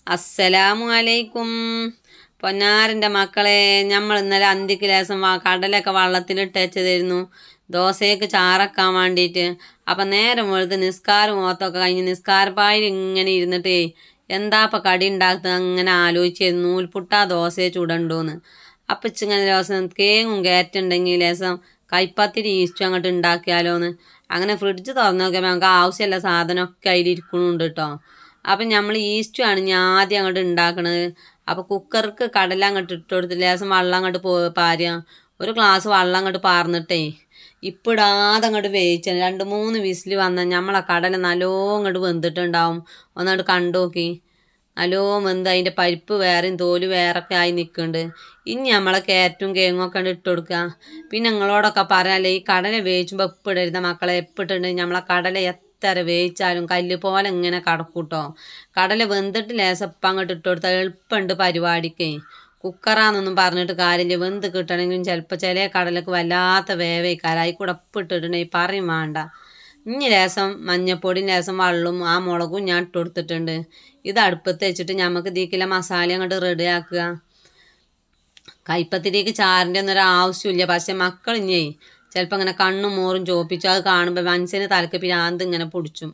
അസ്സലാമു അലൈക്കും. പൊന്നാരൻ്റെ മക്കളെ, നമ്മൾ ഇന്നലെ അന്തിക്ക് ലേസം കടലൊക്കെ വെള്ളത്തിലിട്ടേച്ചതായിരുന്നു ദോശയ്ക്ക് ചാറക്കാൻ വേണ്ടിയിട്ട്. അപ്പം നേരം വെളുത്ത് നിസ്കാരം ഓത്തൊക്കെ കഴിഞ്ഞ് നിസ്കാരപ്പായിൽ ഇങ്ങനെ ഇരുന്നിട്ടേ എന്താ ഇപ്പം കടി ഉണ്ടാക്കുന്നത് അങ്ങനെ ആലോചിച്ചായിരുന്നു. നൂൽപുട്ടാ ദോശയെ ചുടണ്ടോന്ന്. അപ്പം ഇച്ചിങ്ങനെ ലേസം കേങ്ങും കയറ്റുണ്ടെങ്കിൽ ലേസം കൈപ്പത്തിരി ഈസ്റ്റും അങ്ങോട്ട് ഉണ്ടാക്കിയാലോന്ന്. അങ്ങനെ ഫ്രിഡ്ജ് തുറന്ന് നോക്കിയപ്പോൾ നമുക്ക് ആവശ്യമുള്ള സാധനമൊക്കെ അതിലിരിക്കണുണ്ട് കേട്ടോ. അപ്പം നമ്മൾ ഈസ്റ്റു ആണ് ഞാൻ ആദ്യം അങ്ങോട്ട് ഉണ്ടാക്കണത്. അപ്പോൾ കുക്കർക്ക് കടല അങ്ങോട്ട് ഇട്ട് കൊടുത്ത് ലേസം വെള്ളം അങ്ങോട്ട് പാരുക. ഒരു ഗ്ലാസ് വെള്ളം അങ്ങോട്ട് പാർന്നിട്ടേ ഇപ്പിടാതെ അങ്ങോട്ട് വേവിച്ച 2-3 വിസിൽ വന്നാൽ നമ്മളെ കടല നല്ലോണം അങ്ങോട്ട് വെന്തിട്ടുണ്ടാവും. ഒന്നങ്ങോട്ട് കണ്ടു നോക്കി. നല്ലോണം വെന്ത് അതിൻ്റെ പരിപ്പ് വേറെയും തോല് വേറൊക്കെ ആയി നിൽക്കുന്നുണ്ട്. ഇനി നമ്മളെ ക്യാരറ്റും കേങ്ങൊക്കെ ഇട്ട് കൊടുക്കുക. പിന്നെ നിങ്ങളോടൊക്കെ പറയാല്ലേ, ഈ കടല വേവിച്ചുമ്പോൾ എപ്പിടരുത് മക്കളെ. എപ്പിട്ടുണ്ടെങ്കിൽ നമ്മളെ കടല എത്ര വേവിച്ചാലും കല്ല് പോലെ ഇങ്ങനെ കടക്കൂട്ടോ. കടല വെന്തിട്ട് ലേസപ്പം അങ്ങോട്ട് ഇട്ട് കൊടുത്താൽ എളുപ്പമുണ്ട് പരിപാടിക്ക്. കുക്കറാന്നൊന്നും പറഞ്ഞിട്ട് കാര്യമില്ല. വെന്ത് കിട്ടണമെങ്കിലും ചിലപ്പോൾ ചില കടലക്ക് വല്ലാത്ത വേവേക്കാരം. അതിൽ കൂടെ ഇട്ടിട്ടുണ്ടെങ്കിൽ പറയും വേണ്ട. ഇനി ലേസം മഞ്ഞപ്പൊടിയും ലേസം വെള്ളവും ആ മുളകും ഞാൻ ഇട്ട് കൊടുത്തിട്ടുണ്ട്. ഇത് അടുപ്പത്ത് വെച്ചിട്ട് നമുക്ക് ഇതിലേക്കുള്ള മസാല അങ്ങോട്ട് റെഡിയാക്കുക. കൈപ്പത്തിരിക്ക് ചാറിൻ്റെ ഒന്നും ഒരു ആവശ്യമില്ല. പക്ഷെ മക്കൾ ഇനി ചിലപ്പോൾ ഇങ്ങനെ കണ്ണും മോറും ചോപ്പിച്ചു. അത് കാണുമ്പോൾ മനസ്സിന് തലക്ക് പിരാന്ത് ഇങ്ങനെ പൊടിച്ചും.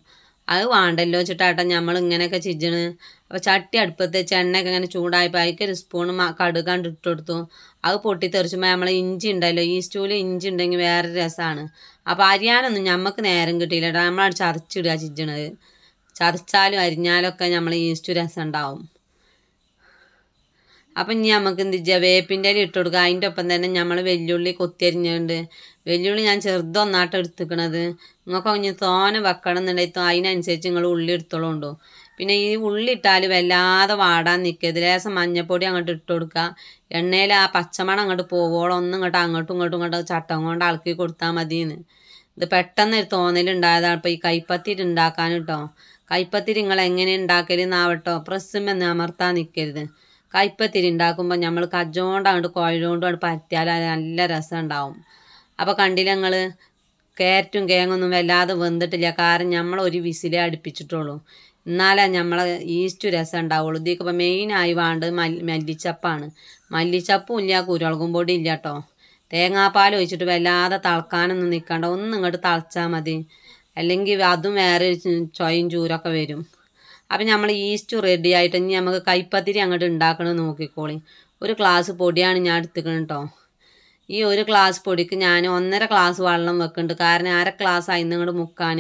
അത് വേണ്ടല്ലോ വെച്ചിട്ടാട്ടോ നമ്മൾ ഇങ്ങനെയൊക്കെ ചിജ്ജണ്. അപ്പോൾ ചട്ടി അടുപ്പത്ത് വെച്ച് എണ്ണയൊക്കെ ഇങ്ങനെ ചൂടായപ്പോൾ അതിലേക്ക് ഒരു സ്പൂൺ കടുകണ്ട് ഇട്ട് കൊടുത്തു. അത് പൊട്ടിത്തെറിച്ചുമ്പോൾ നമ്മൾ ഇഞ്ചി ഉണ്ടല്ലോ, ഈ സ്റ്റൂവിൽ ഇഞ്ചി ഉണ്ടെങ്കിൽ വേറെ രസമാണ്. അപ്പോൾ അരിയാനൊന്നും നമുക്ക് നേരം കിട്ടിയില്ല കേട്ടോ. നമ്മളത് ചതച്ചിടുക ചിജ്ജണത്. ചതച്ചാലും അരിഞ്ഞാലൊക്കെ നമ്മൾ ഈസ്റ്റു രസം ഉണ്ടാവും. അപ്പം ഇനി നമുക്ക് എന്ത് ചെയ്യുക, വേപ്പിൻ്റെ ഇല ഇട്ട് കൊടുക്കുക. അതിൻ്റെ ഒപ്പം തന്നെ നമ്മൾ വെല്ലുള്ളി കൊത്തിയരിഞ്ഞുണ്ട്. വെല്ലുള്ളി ഞാൻ ചെറുതൊന്നായിട്ട് എടുത്തിക്കണത്. നിങ്ങൾക്ക് ഇനി തോനെ വെക്കണം എന്നുണ്ടെങ്കിൽ അതിനനുസരിച്ച് നിങ്ങൾ ഉള്ളി എടുത്തോളുണ്ടോ. പിന്നെ ഈ ഉള്ളി ഇട്ടാൽ വല്ലാതെ വാടാൻ നിൽക്കരുത്. ലേസം മഞ്ഞപ്പൊടി അങ്ങോട്ട് ഇട്ട് കൊടുക്കുക. എണ്ണയിൽ ആ പച്ചമണം അങ്ങോട്ട് പോവോളം ഒന്നും അങ്ങോട്ടും ഇങ്ങോട്ടും ചട്ടം കൊണ്ട് ഇളക്കി കൊടുത്താൽ മതിയെന്ന്. ഇത് പെട്ടെന്ന് ഒരു തോന്നലുണ്ടായതാണ് ഇപ്പോൾ ഈ കൈപ്പത്തിരി ഉണ്ടാക്കാൻ കേട്ടോ. കൈപ്പത്തിരി നിങ്ങൾ എങ്ങനെ ഉണ്ടാക്കലെന്നാവട്ടോ, പ്രസ്സുമെന്ന് അമർത്താൻ നിൽക്കരുത്. കൈപ്പത്തിരി ഉണ്ടാക്കുമ്പോൾ നമ്മൾ കജ്ജോണ്ട് അങ്ങോട്ട് കുഴലുകൊണ്ടും പരത്തിയാൽ നല്ല രസം ഉണ്ടാവും. അപ്പോൾ കണ്ടില്ല നിങ്ങൾ, ക്യാരറ്റും കേങ്ങൊന്നും വല്ലാതെ വെന്തിട്ടില്ല. കാരണം നമ്മൾ ഒരു വിസിലേ അടുപ്പിച്ചിട്ടുള്ളൂ. എന്നാലേ നമ്മളെ ഈസ്റ്റു രസം ഉണ്ടാവുള്ളൂ. ഇതിലേക്ക് ഇപ്പോൾ മെയിനായി വേണ്ടത് മല്ലിച്ചപ്പാണ്. മല്ലിച്ചപ്പും ഇല്ല, കുരുമുളകും പൊടി ഇല്ല കേട്ടോ. തേങ്ങാപ്പാൽ ഒഴിച്ചിട്ട് വല്ലാതെ തിളക്കാനൊന്നും നിൽക്കണ്ട. ഒന്നും ഇങ്ങോട്ട് തിളച്ചാൽ മതി. അല്ലെങ്കിൽ അതും വേറെ ചൊയും ചൂരൊക്കെ വരും. അപ്പം നമ്മൾ ഈസ്റ്റു റെഡി ആയിട്ട് ഇനി നമുക്ക് കൈപ്പത്തിരി അങ്ങോട്ട് ഉണ്ടാക്കണമെന്ന് നോക്കിക്കോളി. ഒരു ഗ്ലാസ് പൊടിയാണ് ഞാൻ എടുത്തിക്കണം കേട്ടോ. ഈ ഒരു ഗ്ലാസ് പൊടിക്ക് ഞാൻ 1.5 ഗ്ലാസ് വെള്ളം വെക്കുന്നുണ്ട്. കാരണം 1/2 ഗ്ലാസ് അതിൽ നിന്ന് ഇങ്ങോട്ട് മുക്കാൻ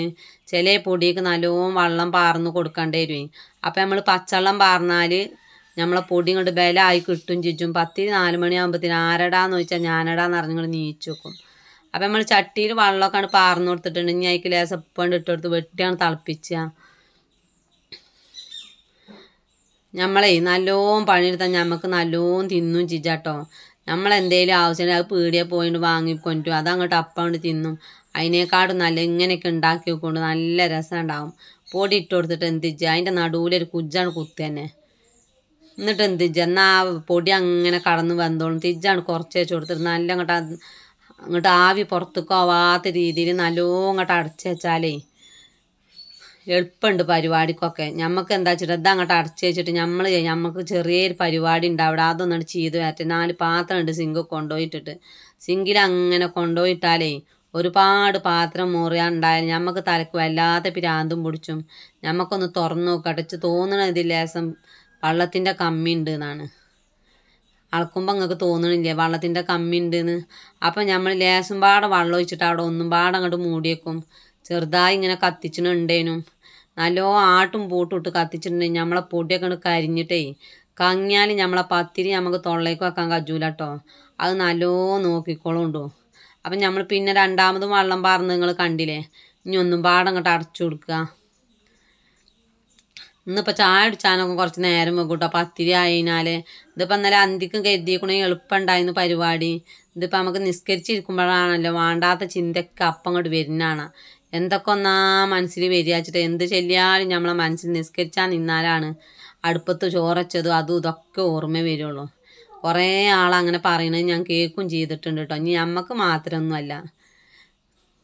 ചില പൊടിക്ക് നല്ലോണം വെള്ളം പാർന്ന് കൊടുക്കേണ്ടി വരും. അപ്പം നമ്മൾ പച്ചവെള്ളം പാർന്നാൽ നമ്മളെ പൊടി ഇങ്ങോട്ട് ബലമായി കിട്ടും ചിച്ചും. 10-4 മണിയാകുമ്പോഴത്തേന് ആരടാന്ന് ചോദിച്ചാൽ ഞാനടാന്ന് അറിഞ്ഞിങ്ങോട്ട് നീച്ചു വെക്കും. അപ്പം നമ്മൾ ചട്ടിയിൽ വെള്ളമൊക്കെ പാർന്ന് കൊടുത്തിട്ടുണ്ട്. ഇനി അതിക്ക് ലേസം ഉപ്പണ്ട് ഇട്ട് കൊടുത്ത് വെട്ടിയാണ് തിളപ്പിക്കുക. നമ്മളെ നല്ലോണം പണിയെടുത്താൽ നമുക്ക് നല്ലോണം തിന്നും ചിച്ചാട്ടോ. നമ്മളെന്തെങ്കിലും ആവശ്യമില്ല അത് പീടിയെ പോയിട്ട് വാങ്ങിക്കൊണ്ടും അതങ്ങോട്ട് അപ്പം കൊണ്ട് തിന്നും. അതിനേക്കാട്ടും നല്ല ഇങ്ങനെയൊക്കെ ഉണ്ടാക്കി വെക്കൊണ്ട് നല്ല രസം ഉണ്ടാവും. പൊടി ഇട്ട് കൊടുത്തിട്ട് എന്ത് ചെയ്യുക, അതിൻ്റെ നടുവിലൊരു കുജ്ജാണ് കുത്തി തന്നെ. എന്നിട്ട് എന്ത് ചെയ്യുക, എന്നാൽ ആ പൊടി അങ്ങനെ കടന്ന് വന്നോളും. തിജ്ജാണ് കുറച്ച് വെച്ച് കൊടുത്തിട്ട് നല്ല അങ്ങോട്ട് ആവി പുറത്തേക്ക് പോവാത്ത രീതിയിൽ നല്ലോണം അങ്ങോട്ട് അടച്ച് വെച്ചാലേ എളുപ്പമുണ്ട് പരിപാടിക്കൊക്കെ. നമുക്ക് എന്താ വെച്ചിട്ട് അതങ്ങോട്ട് അടച്ച് വെച്ചിട്ട് നമുക്ക് ചെറിയൊരു പരിപാടി ഉണ്ട് അവിടെ. അതൊന്നും ചെയ്ത് വരട്ടെ. 4 പാത്രം ഉണ്ട് സിങ്ക് കൊണ്ടുപോയിട്ടിട്ട്. സിങ്കിൽ അങ്ങനെ കൊണ്ടുപോയിട്ടാലേ ഒരുപാട് പാത്രം മുറിയാണ്ടായാലും നമുക്ക് തലക്ക് വല്ലാത്ത പിരാന്തും പിടിച്ചും. നമുക്കൊന്ന് തുറന്നു നോക്കടച്ച് തോന്നണത് ലേസം വെള്ളത്തിൻ്റെ കമ്മി ഉണ്ട് എന്നാണ്. അളക്കുമ്പോൾ നിങ്ങൾക്ക് തോന്നണില്ലേ വെള്ളത്തിൻ്റെ കമ്മി ഉണ്ടെന്ന്. അപ്പം നമ്മൾ ലേസം പാടെ വെള്ളം ഒഴിച്ചിട്ട് അവിടെ ഒന്നും പാടെ അങ്ങോട്ട് മൂടിയേക്കും. ചെറുതായി ഇങ്ങനെ കത്തിച്ചിട്ടുണ്ടേനും നല്ലോ ആട്ടും പൂട്ടും ഇട്ട് കത്തിച്ചിട്ടുണ്ടെങ്കിൽ നമ്മളെ പൊടിയൊക്കെ കരിഞ്ഞിട്ടേ കങ്ങിയാൽ നമ്മളെ പത്തിരി നമുക്ക് തൊള്ളേക്ക് വെക്കാൻ കജൂല കേട്ടോ. അത് നല്ലോ നോക്കിക്കോളുണ്ടോ. അപ്പം നമ്മൾ പിന്നെ രണ്ടാമതും വെള്ളം പാർന്ന് നിങ്ങൾ കണ്ടില്ലേ. ഇനി ഒന്നും പാടെ അങ്ങോട്ട് അടച്ചു കൊടുക്കുക. ഇന്നിപ്പോൾ ചായ അടിച്ചാനൊക്കെ കുറച്ച് നേരം വെക്കും കേട്ടോ പത്തിരി ആയതിനാൽ. ഇതിപ്പോൾ ഇന്നലെ അന്തിക്കും കരുതിയേക്കണമെങ്കിൽ എളുപ്പമുണ്ടായിരുന്നു പരിപാടി. ഇതിപ്പോൾ നമുക്ക് നിസ്കരിച്ചിരിക്കുമ്പോഴാണല്ലോ വേണ്ടാത്ത ചിന്തയൊക്കെ അപ്പം അങ്ങോട്ട് വരുന്നതാണ്. എന്തൊക്കെ ഒന്നാ മനസ്സിൽ വരികച്ചിട്ട് എന്ത് ചെല്ലിയാലും നമ്മളെ മനസ്സിൽ നിസ്കരിച്ചാൽ നിന്നാലാണ് അടുപ്പത്ത് ചോറച്ചതും അതും ഇതൊക്കെ ഓർമ്മ വരുള്ളൂ. കുറേ ആളങ്ങനെ പറയണത് ഞാൻ കേൾക്കും ചെയ്തിട്ടുണ്ട് കേട്ടോ. ഇനി നമുക്ക് മാത്രമൊന്നുമല്ല,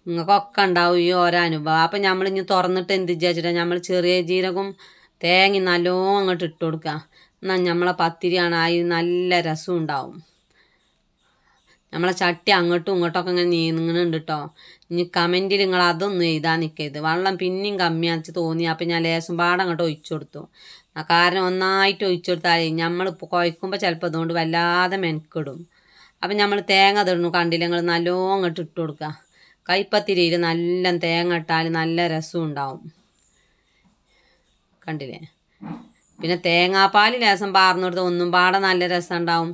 നിങ്ങൾക്കൊക്കെ ഉണ്ടാവും ഈ ഓരോ അനുഭവം. അപ്പം നമ്മളിനി തുറന്നിട്ട് എന്ത് വിചാരിച്ചിട്ടാണ് നമ്മൾ ചെറിയ ജീരകം തേങ്ങ നല്ലോണം അങ്ങോട്ട് ഇട്ട് കൊടുക്കുക. എന്നാൽ നമ്മളെ പത്തിരിയാണ് ആയി നല്ല രസം ഉണ്ടാവും. നമ്മളെ ചട്ടി അങ്ങോട്ടും ഇങ്ങോട്ടൊക്കെ ഇങ്ങനെ നീങ്ങുന്നുണ്ട് കേട്ടോ. ഇനി കമൻറ്റിൽ നിങ്ങൾ അതൊന്നും എഴുതാൻ നിൽക്കരുത്. വെള്ളം പിന്നെയും കമ്മിയാച്ച് തോന്നി. അപ്പം ഞാൻ ലേശം പാടം അങ്ങോട്ട് ഒഴിച്ചു കൊടുത്തു. കാരണം ഒന്നായിട്ട് ഒഴിച്ചു കൊടുത്താലേ നമ്മൾ കുഴക്കുമ്പോൾ ചിലപ്പോൾ അതുകൊണ്ട് വല്ലാതെ മെനക്കിടും. അപ്പം നമ്മൾ തേങ്ങ തിടണു കണ്ടില്ല നിങ്ങൾ നല്ലോണം അങ്ങോട്ട് ഇട്ട് കൊടുക്കുക. കൈപ്പത്തിരിയിൽ നല്ല തേങ്ങ ഇട്ടാൽ നല്ല രസം ഉണ്ടാവും. കണ്ടില്ലേ? പിന്നെ തേങ്ങാപ്പാൽ ലേശം പാർന്നു കൊടുത്ത് ഒന്നും പാടെ നല്ല രസം ഉണ്ടാവും.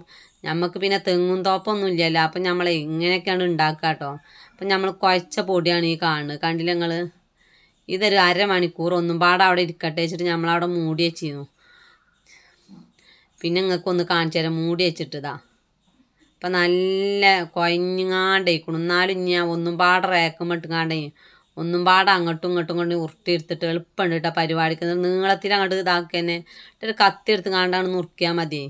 നമുക്ക് പിന്നെ തെങ്ങും തോപ്പൊന്നും ഇല്ലല്ലോ. അപ്പം നമ്മൾ ഇങ്ങനെയൊക്കെയാണ് ഉണ്ടാക്കുക കേട്ടോ. അപ്പം നമ്മൾ കുഴച്ച പൊടിയാണ് ഈ കാണുന്നത്. കണ്ടില്ല നിങ്ങൾ? ഇതൊരു അരമണിക്കൂർ ഒന്നും പാടെ അവിടെ ഇരിക്കട്ടെ വെച്ചിട്ട് നമ്മളവിടെ മൂടി വെച്ചിരുന്നു. പിന്നെ നിങ്ങൾക്കൊന്ന് കാണിച്ചു തരാം മൂടി വെച്ചിട്ടതാ. അപ്പം നല്ല കുഴഞ്ഞാണ്ടേക്കണം. എന്നാലും ഞാൻ ഒന്നും പാടെ റേക്കുമ്പോൾ ഇട്ടുകാണ്ടേ ഒന്നും പാടെ അങ്ങോട്ടും ഇങ്ങോട്ടും കൊണ്ട് ഉരുട്ടിയെടുത്തിട്ട് എളുപ്പമുണ്ട് കേട്ടോ പരിപാടിക്ക്. നീളത്തിൽ അങ്ങോട്ട് ഇതാക്കി തന്നെ ഒരു കത്തി എടുത്ത് കാണ്ടാണ് നുറുക്കിയാൽ മതി.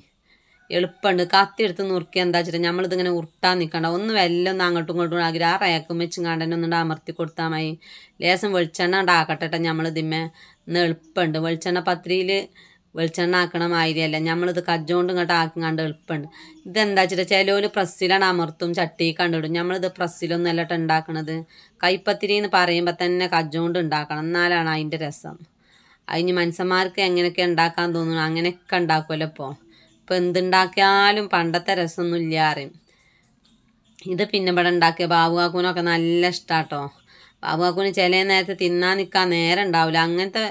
എളുപ്പമുണ്ട്. കത്തി എടുത്ത് നുറുക്കിയാൽ എന്താ വെച്ചിട്ട് നമ്മളിതിങ്ങനെ ഉരുട്ടാൻ നിൽക്കണ്ട. ഒന്ന് വെല്ലൊന്ന് അങ്ങോട്ടും ഇങ്ങോട്ടും ആക്കി ആ റേക്കും വെച്ചും കാണ്ടന്നെ ഒന്നുകൊണ്ട് അമർത്തി കൊടുത്താൽ മതി. ലേശം വെളിച്ചെണ്ണ ഉണ്ടാക്കട്ടെ നമ്മളിതിന്മേ. ഇന്ന് എളുപ്പമുണ്ട്. വെളിച്ചെണ്ണ പത്തിരിയിൽ വെളിച്ചെണ്ണ ആക്കണ മാതിരിയല്ല. നമ്മളിത് കജ്ജോണ്ട് ഇങ്ങോട്ട് ആക്കിങ്ങാണ്ട് എളുപ്പമുണ്ട്. ഇതെന്താ വെച്ചിട്ട് ചിലവർ പ്രസ്സിലാണ് അമർത്തും ചട്ടി കണ്ടിടും. നമ്മളിത് പ്രസ്സിലൊന്നും അല്ലട്ട് ഉണ്ടാക്കണത്. കൈപ്പത്തിരി എന്ന് പറയുമ്പോൾ തന്നെ കജ്ജോണ്ട് ഉണ്ടാക്കണം. എന്നാലാണ് അതിൻ്റെ രസം. അതിന് മനുഷ്യന്മാർക്ക് എങ്ങനെയൊക്കെ ഉണ്ടാക്കാൻ തോന്നുന്നു അങ്ങനെയൊക്കെ ഉണ്ടാക്കുമല്ലോ ഇപ്പോൾ. ഇപ്പോൾ എന്തുണ്ടാക്കിയാലും പണ്ടത്തെ രസമൊന്നും ഇല്ല അറിയും. ഇത് പിന്നെ ഇവിടെ ഉണ്ടാക്കിയ ബാബുകാക്കൂനൊക്കെ നല്ല ഇഷ്ടാട്ടോ. ബാബുകാക്കൂന് ചില നേരത്തെ തിന്നാൻ നിൽക്കാൻ നേരം ഉണ്ടാവില്ല. അങ്ങനത്തെ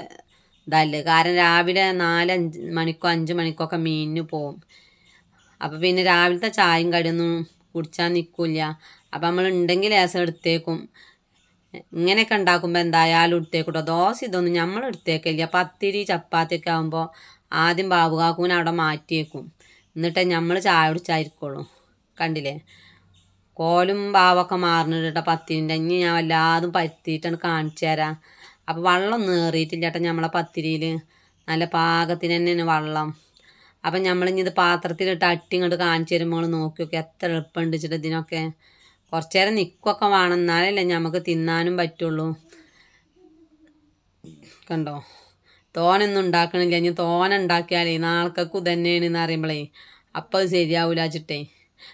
ഇതല്ലേ. കാരണം രാവിലെ 4-5 മണിക്കോ 5 മണിക്കൊക്കെ മീനിന് പോവും. അപ്പം പിന്നെ രാവിലത്തെ ചായയും കടിയൊന്നും കുടിച്ചാൽ നിൽക്കില്ല. അപ്പം നമ്മൾ ഉണ്ടെങ്കിൽ ലേശം എടുത്തേക്കും. ഇങ്ങനെയൊക്കെ ഉണ്ടാക്കുമ്പോൾ എന്തായാലും എടുത്തേക്കൂട്ടോ. ദോശ ഇതൊന്നും നമ്മൾ എടുത്തേക്കില്ല. പത്തിരി ചപ്പാത്തിയൊക്കെ ആകുമ്പോൾ ആദ്യം ബാബുകാക്കൂനെ അവിടെ മാറ്റിയേക്കും. എന്നിട്ടേ നമ്മൾ ചായ കുടിച്ചായിരിക്കുള്ളൂ. കണ്ടില്ലേ? കോലും ബാവൊക്കെ മാറുന്നുണ്ട് കേട്ടോ പത്തിരിൻ്റെ. ഇനി ഞാൻ വല്ലാതും പരത്തിയിട്ടാണ് കാണിച്ചു തരാം. അപ്പോൾ വെള്ളം നേറിയിട്ടില്ല കേട്ടോ നമ്മളെ പത്തിരിയിൽ. നല്ല പാകത്തിന് തന്നെയാണ് വെള്ളം. അപ്പം നമ്മളിനി ഇത് പാത്രത്തിലിട്ട് അട്ടി ഇങ്ങോട്ട് കാണിച്ചു തരുമ്പോൾ നോക്കി നോക്കി എത്ര എളുപ്പമുണ്ട് വെച്ചിട്ട് ഇതിനൊക്കെ. കുറച്ചു നേരം നിൽക്കുകയൊക്കെ വേണം. എന്നാലല്ലേ നമുക്ക് തിന്നാനും പറ്റുള്ളൂ. കണ്ടോ? തോനൊന്നും ഉണ്ടാക്കണില്ല. ഇനി തോന ഉണ്ടാക്കിയാലേ നാൾക്കൊക്കെ ഇതന്നെയാണെന്ന് അറിയുമ്പോഴേ അപ്പം അത് ശരിയാവില്ല വെച്ചിട്ടേ.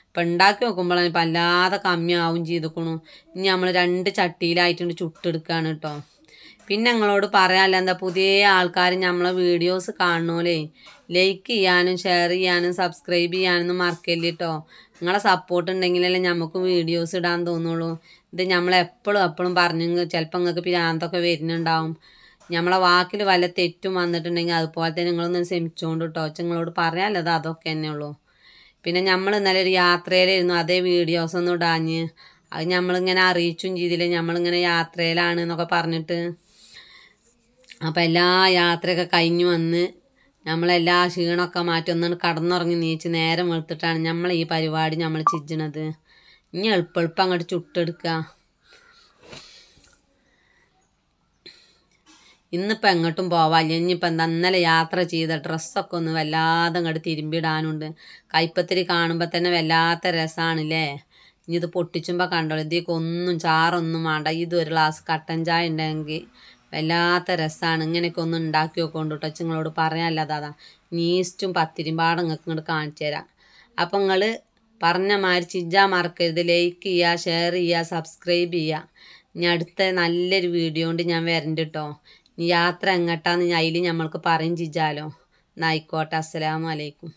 ഇപ്പം ഉണ്ടാക്കി നോക്കുമ്പോഴാണ് ഇപ്പം അല്ലാതെ കമ്മിയാവും ചെയ്തേക്കണു. ഇനി നമ്മൾ 2 ചട്ടിയിലായിട്ടുണ്ട് ചുട്ടെടുക്കുകയാണ് കേട്ടോ. പിന്നെ ഞങ്ങളോട് പറയാനല്ല എന്താ പുതിയ ആൾക്കാർ നമ്മളെ വീഡിയോസ് കാണണോലേ ലൈക്ക് ചെയ്യാനും ഷെയർ ചെയ്യാനും സബ്സ്ക്രൈബ് ചെയ്യാനൊന്നും മറക്കല്ലേ കേട്ടോ. നിങ്ങളെ സപ്പോർട്ട് ഉണ്ടെങ്കിലല്ലേ നമുക്ക് വീഡിയോസ് ഇടാൻ തോന്നുള്ളൂ. ഇത് നമ്മളെപ്പോഴും പറഞ്ഞു ചിലപ്പോൾ നിങ്ങൾക്ക് പിരാന്തൊക്കെ വരുന്നുണ്ടാവും. നമ്മളെ വാക്കിൽ വല്ല തെറ്റും വന്നിട്ടുണ്ടെങ്കിൽ അതുപോലെ തന്നെ നിങ്ങളൊന്ന് ക്ഷമിച്ചുകൊണ്ട് കേട്ടോ. നിങ്ങളോട് പറയാനല്ലത് അതൊക്കെ തന്നെ ഉള്ളൂ. പിന്നെ നമ്മൾ ഇന്നലെ ഒരു യാത്രയിലായിരുന്നു. അതേ വീഡിയോസൊന്നും ഇടാഞ്ഞ് അത് നമ്മളിങ്ങനെ അറിയിച്ചും ചെയ്തില്ല. നമ്മളിങ്ങനെ യാത്രയിലാണ് എന്നൊക്കെ പറഞ്ഞിട്ട്. അപ്പം എല്ലാ യാത്രയൊക്കെ കഴിഞ്ഞ് വന്ന് നമ്മളെല്ലാ ക്ഷീണമൊക്കെ മാറ്റി ഒന്നാണ് കടന്നുറങ്ങി നീച്ച് നേരം വെളുത്തിട്ടാണ് നമ്മൾ ഈ പരിപാടി നമ്മൾ ചെയ്യണത്. ഇനി എളുപ്പം അങ്ങോട്ട് ചുട്ടെടുക്കുക. ഇന്നിപ്പോൾ എങ്ങോട്ടും പോവാല്ല. ഇനിയിപ്പോൾ എന്താ ഇന്നലെ യാത്ര ചെയ്ത ഡ്രസ്സൊക്കെ ഒന്ന് വല്ലാതെ അങ്ങോട്ട് തിരുമ്പിടാനുണ്ട്. കൈപ്പത്തിരി കാണുമ്പോൾ തന്നെ വല്ലാത്ത രസമാണല്ലേ. ഇനി ഇത് പൊട്ടിച്ചുമ്പോൾ കണ്ടോളൂ. ഇതിലേക്ക് ഒന്നും ചാറൊന്നും വേണ്ട. ഇതൊരു ഗ്ലാസ് കട്ടൻ ചായ ഉണ്ടെങ്കിൽ വല്ലാത്ത രസമാണ്. ഇങ്ങനെയൊക്കെ ഒന്ന് ഉണ്ടാക്കി വെക്കൊണ്ട് കേട്ടോ. നിങ്ങളോട് പറയാനല്ലാതെ അതാ ഈസ്റ്റും പത്തിരിയും പാടെ നിങ്ങൾക്ക് ഇങ്ങോട്ട് കാണിച്ചു തരാം. അപ്പം നിങ്ങൾ പറഞ്ഞ മാതിരി ചിജ്ജാൻ മറക്കരുത്. ലൈക്ക് ചെയ്യുക, ഷെയർ ചെയ്യുക, സബ്സ്ക്രൈബ് ചെയ്യുക. ഇനി അടുത്ത നല്ലൊരു വീഡിയോ കൊണ്ട് ഞാൻ വരണ്ട് കേട്ടോ. യാത്ര എങ്ങോട്ടാന്ന് അതിൽ നമ്മൾക്ക് പറയും ചിജാലോ. എന്നായിക്കോട്ടെ. അസ്സലാമു അലൈക്കും.